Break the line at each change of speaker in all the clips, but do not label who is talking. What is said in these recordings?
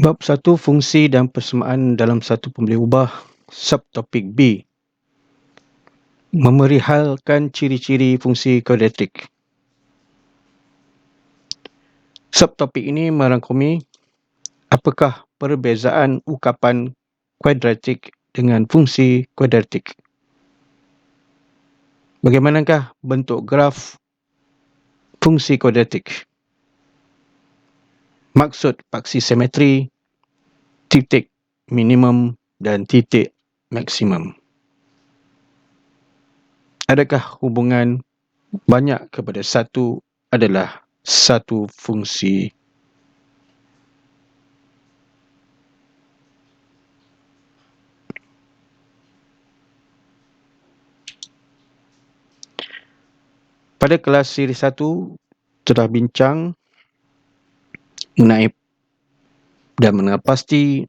Bab 1, fungsi dan persamaan dalam satu pemboleh ubah. Subtopik B, memerihalkan ciri-ciri fungsi kuadratrik. Subtopik ini merangkumi apakah perbezaan ukapan kuadratrik dengan fungsi kuadratrik. Bagaimanakah bentuk graf fungsi kuadratrik? Maksud paksi simetri, titik minimum dan titik maksimum. Adakah hubungan banyak kepada satu adalah satu fungsi? Pada kelas siri 1 telah bincang mengenai dan mengenal pasti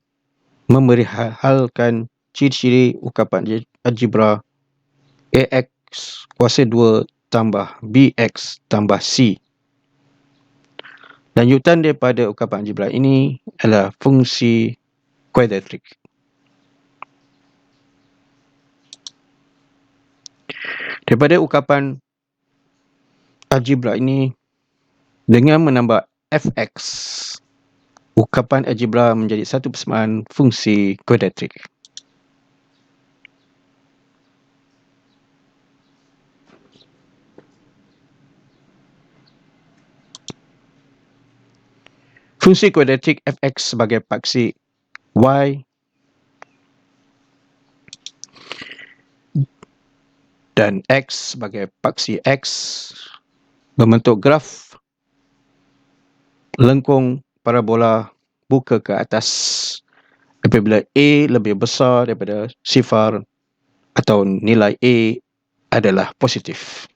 memerihalkan ciri-ciri ukapan algebra AX kuasa 2 tambah BX tambah C. Lanjutan daripada ukapan algebra ini adalah fungsi kuadratrik. Daripada ukapan algebra ini, dengan menambah fx, ukapan algebra menjadi satu persamaan fungsi kuadratrik. Fungsi kuadratrik fx sebagai paksi y dan x sebagai paksi x membentuk graf lengkung parabola buka ke atas apabila A lebih besar daripada sifar atau nilai A adalah positif.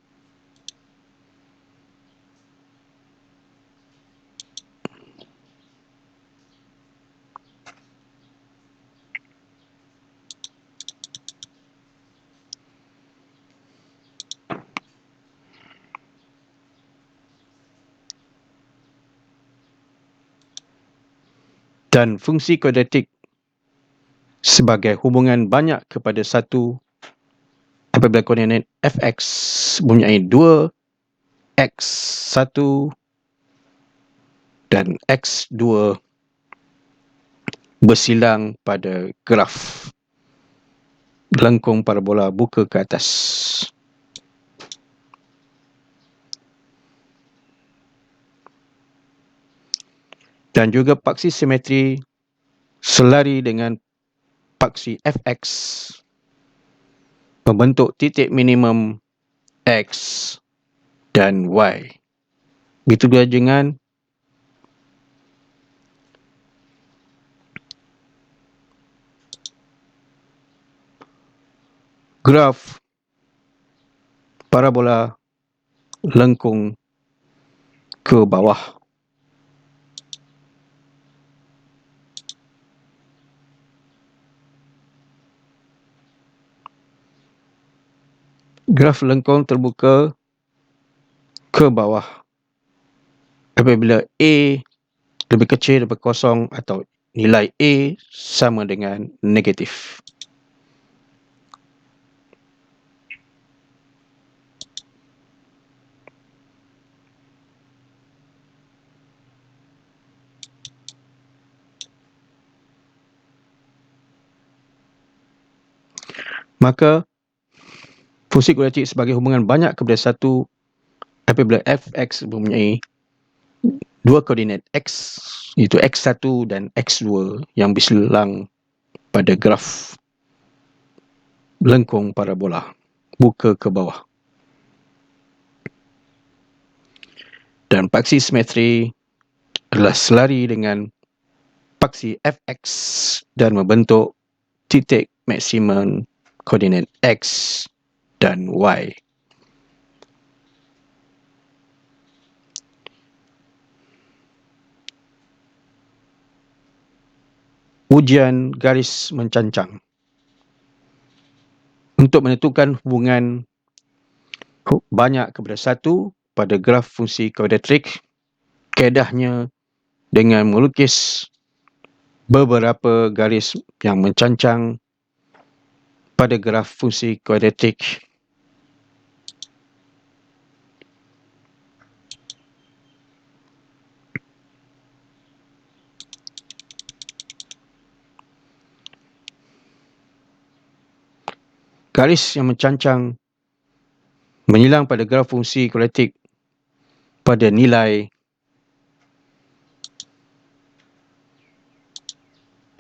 Dan fungsi kuadratrik sebagai hubungan banyak kepada satu apabila koordinat fx mempunyai 2 x1 dan x2 bersilang pada graf lengkung parabola buka ke atas. Dan juga paksi simetri selari dengan paksi fx membentuk titik minimum x dan y. Begitu juga dengan graf parabola lengkung ke bawah. Graf lengkung terbuka ke bawah apabila A lebih kecil daripada kosong atau nilai A sama dengan negatif. Maka fungsi kuadratrik sebagai hubungan banyak kepada satu apabila fx mempunyai dua koordinat x, iaitu x1 dan x2 yang bersilang pada graf lengkung parabola buka ke bawah. Dan paksi simetri adalah selari dengan paksi fx dan membentuk titik maksimum koordinat x dan y. Ujian garis mencancang. Untuk menentukan hubungan banyak kepada satu pada graf fungsi kuadratrik, kaedahnya dengan melukis beberapa garis yang mencancang pada graf fungsi kuadratik menyilang pada graf fungsi kuadratik pada nilai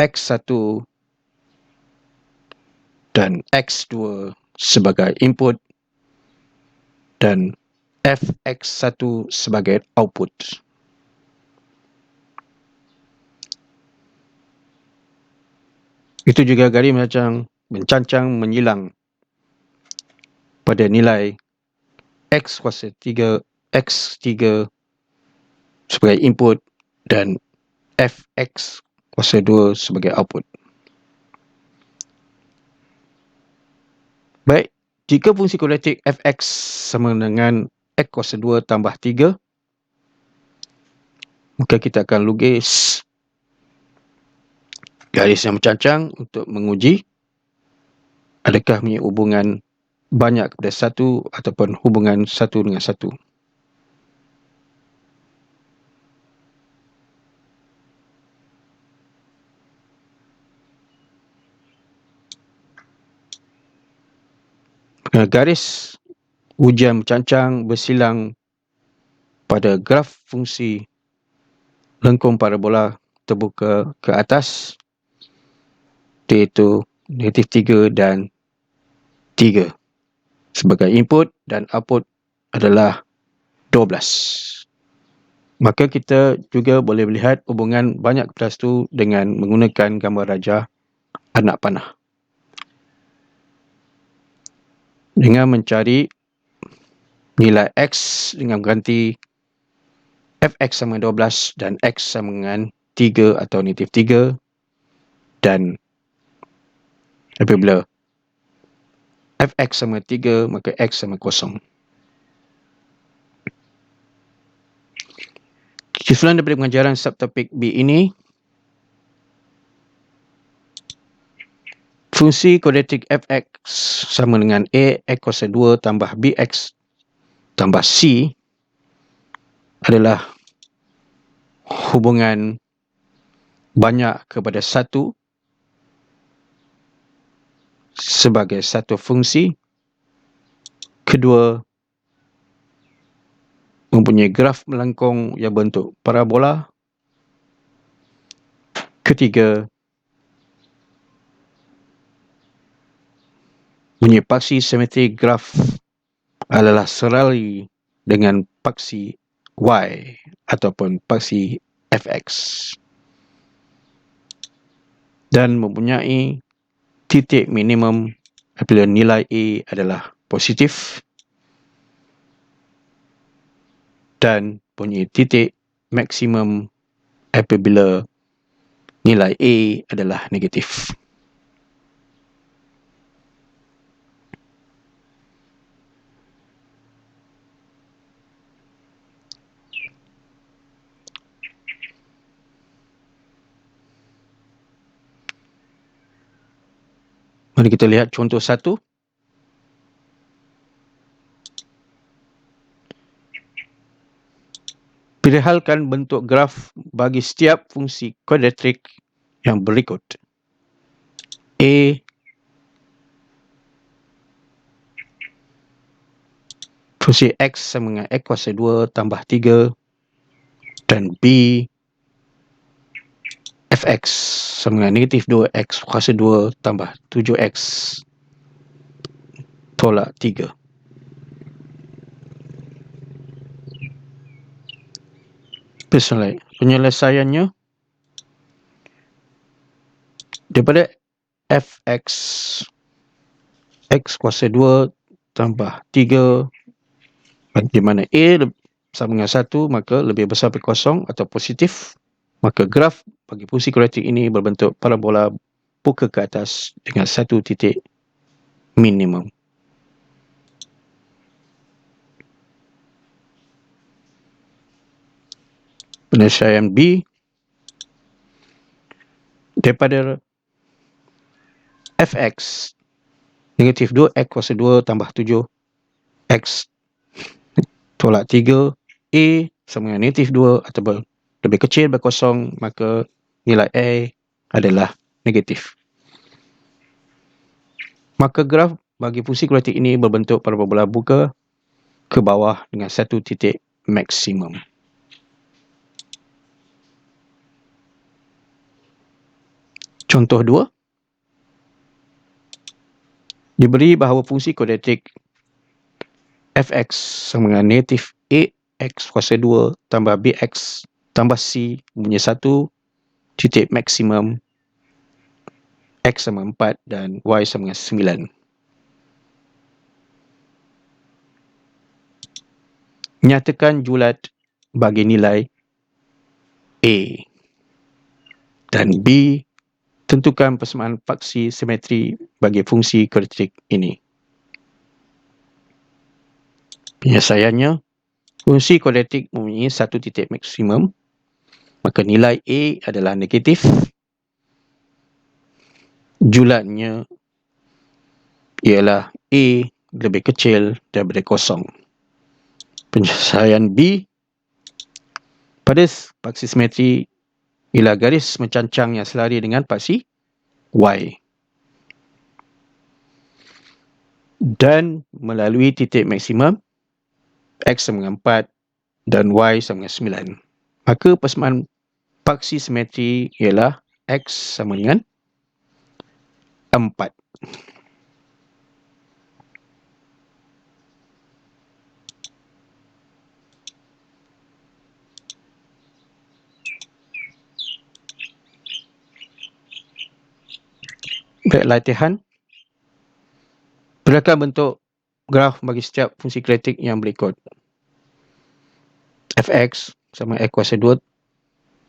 X1 dan X2 sebagai input dan Fx1 sebagai output. Itu juga garis mencancang menyilang pada nilai X kuasa 3, X3 sebagai input dan Fx kuasa 2 sebagai output. Baik, jika fungsi kuadratik Fx sama dengan X kuasa 2 tambah 3, maka kita akan lukis garis yang mencancang untuk menguji adakah punya hubungan banyak kepada satu ataupun hubungan satu dengan satu. Garis ujian mencancang bersilang pada graf fungsi lengkung parabola terbuka ke atas, iaitu -3 dan 3 sebagai input dan output adalah 12. Maka kita juga boleh melihat hubungan banyak kepada satu dengan menggunakan gambar rajah anak panah. Dengan mencari nilai X dengan mengganti Fx sama 12 dan X sama dengan 3 atau -3, dan apabila Fx sama 3 maka X sama 0. Kesimpulan daripada pengajaran subtopik B ini, fungsi kuadratik Fx sama dengan A X kuasa 2 tambah Bx tambah C adalah hubungan banyak kepada satu sebagai satu fungsi. Kedua, mempunyai graf melengkung yang bentuk parabola. Ketiga, mempunyai paksi simetri graf adalah serali dengan paksi Y ataupun paksi Fx, dan mempunyai titik minimum apabila nilai A adalah positif dan mempunyai titik maksimum apabila nilai A adalah negatif. Mari kita lihat contoh 1. Perhalkan bentuk graf bagi setiap fungsi kuadratik yang berikut. A, fungsi X sama dengan X kuasa 2 tambah 3, dan B, Fx sama dengan -2 X kuasa 2 tambah 7X tolak 3. Penyelesaiannya, daripada Fx X kuasa 2 tambah 3, di mana A sama dengan 1, maka lebih besar daripada kosong atau positif, maka graf bagi fungsi kuadratik ini berbentuk parabola buka ke atas dengan satu titik minimum. Penyelesaian B, daripada fx negatif 2x kuasa 2 tambah 7x tolak 3, A sama dengan negatif 2 atau lebih kecil daripada kosong, maka nilai A adalah negatif. Maka graf bagi fungsi kuadratik ini berbentuk parabola buka ke bawah dengan satu titik maksimum. Contoh 2. Diberi bahawa fungsi kuadratik fx sama dengan negatif 8x kuasa 2 tambah bx tambah c mempunyai satu titik maksimum x sama 4 dan y sama dengan 9. Nyatakan julat bagi nilai A dan B. Tentukan persamaan faksi simetri bagi fungsi kuadratik ini. Penyelesaiannya, fungsi kuadratik mempunyai satu titik maksimum, maka nilai A adalah negatif. Julatnya ialah A lebih kecil daripada kosong. Penyelesaian B, pada faksi simetri ialah garis mencancang yang selari dengan faksi Y dan melalui titik maksimum X sama dengan 4 dan Y sama dengan 9. Maka persamaan faksi simetri ialah X sama dengan 4. Baik, latihan. Berikan bentuk graf bagi setiap fungsi kuadratik yang berikut. fx sama x kuasa 2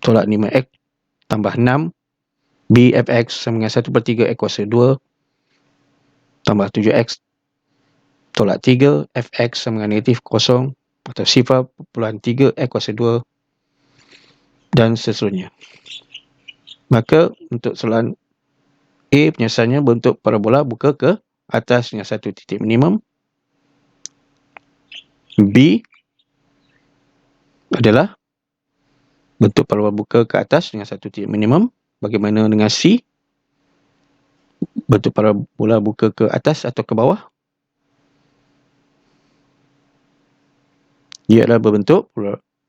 tolak 5x tambah 6. B fx sama dengan 1/3 x kuasa 2 tambah 7x tolak 3. Fx sama dengan negatif 0 atau 0.3 x kuasa 2 dan seterusnya. Maka untuk soalan A, penyelesaiannya bentuk parabola buka ke atas dengan satu titik minimum. B adalah bentuk parabola buka ke atas dengan satu titik minimum. Bagaimana dengan C? Bentuk parabola buka ke atas atau ke bawah? Ia adalah berbentuk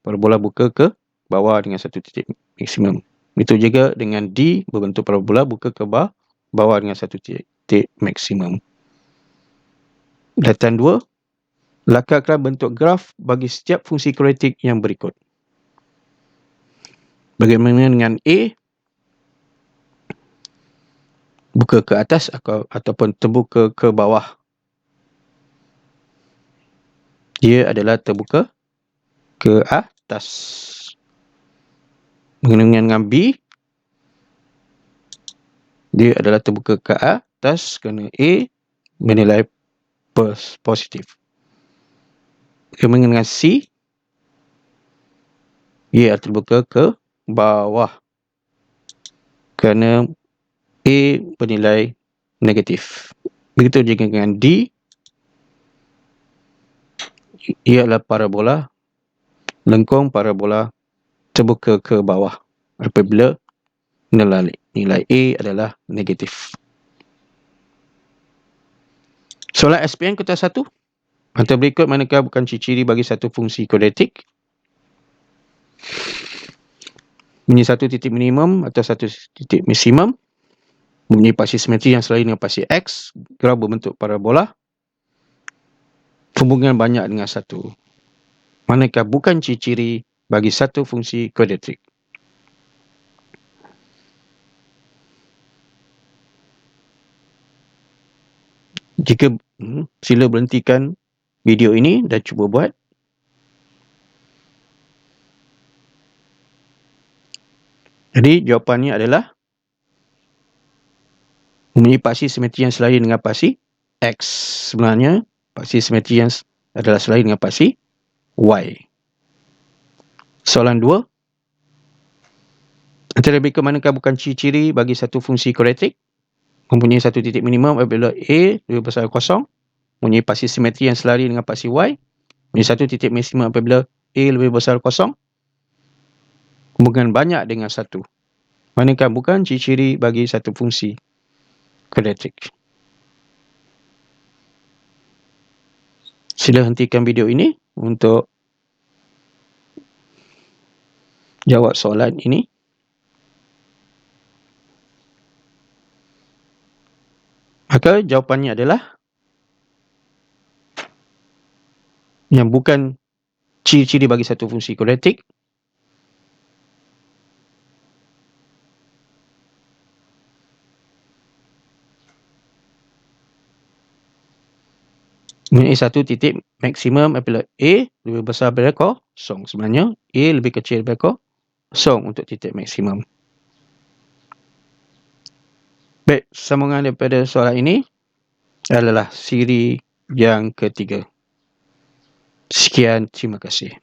parabola buka ke bawah dengan satu titik maksimum. Itu juga dengan D, berbentuk parabola buka ke bawah dengan satu titik maksimum. Latihan 2. Lakarkan bentuk graf bagi setiap fungsi kuadratik yang berikut. Bagaimana dengan A? Buka ke atas ataupun terbuka ke bawah? Dia adalah terbuka ke atas. Bagaimana dengan B? Dia adalah terbuka ke atas kerana A bernilai positif. Bagaimana dengan C? Ia terbuka ke bawah kerana A bernilai negatif. Begitu juga dengan D. Ia adalah parabola, lengkung parabola terbuka ke bawah apabila nilai A adalah negatif. Soalan SPM kuota 1. Antara berikut manakah bukan ciri-ciri bagi satu fungsi kuadratik? Mempunyai satu titik minimum atau satu titik maksimum. Mempunyai faksi simetri yang selain dengan faksi X. Graf berbentuk parabola. Hubungan banyak dengan satu. Manakah bukan ciri-ciri bagi satu fungsi kuadratik? Jika sila berhentikan video ini dan cuba buat. Jadi jawapannya adalah mempunyai faksi simetri yang selari dengan faksi X. Sebenarnya faksi simetri yang adalah selari dengan faksi Y. Soalan 2. Antara berikut manakah bukan ciri-ciri bagi satu fungsi kuadratrik? Mempunyai satu titik minimum apabila A lebih besar dari kosong, mempunyai paksi simetri yang selari dengan paksi Y, mempunyai satu titik maksimum apabila A lebih besar dari kosong, hubungan banyak dengan satu. Manakah bukan ciri-ciri bagi satu fungsi kuadratrik? Sila hentikan video ini untuk jawab soalan ini. Maka jawapannya adalah yang bukan ciri-ciri bagi satu fungsi kuadratrik mempunyai satu titik maksimum apabila A lebih besar daripada kosong. Sebenarnya A lebih kecil daripada kosong untuk titik maksimum. Baik, sambungan daripada soalan ini adalah siri yang ketiga. Sekian, terima kasih.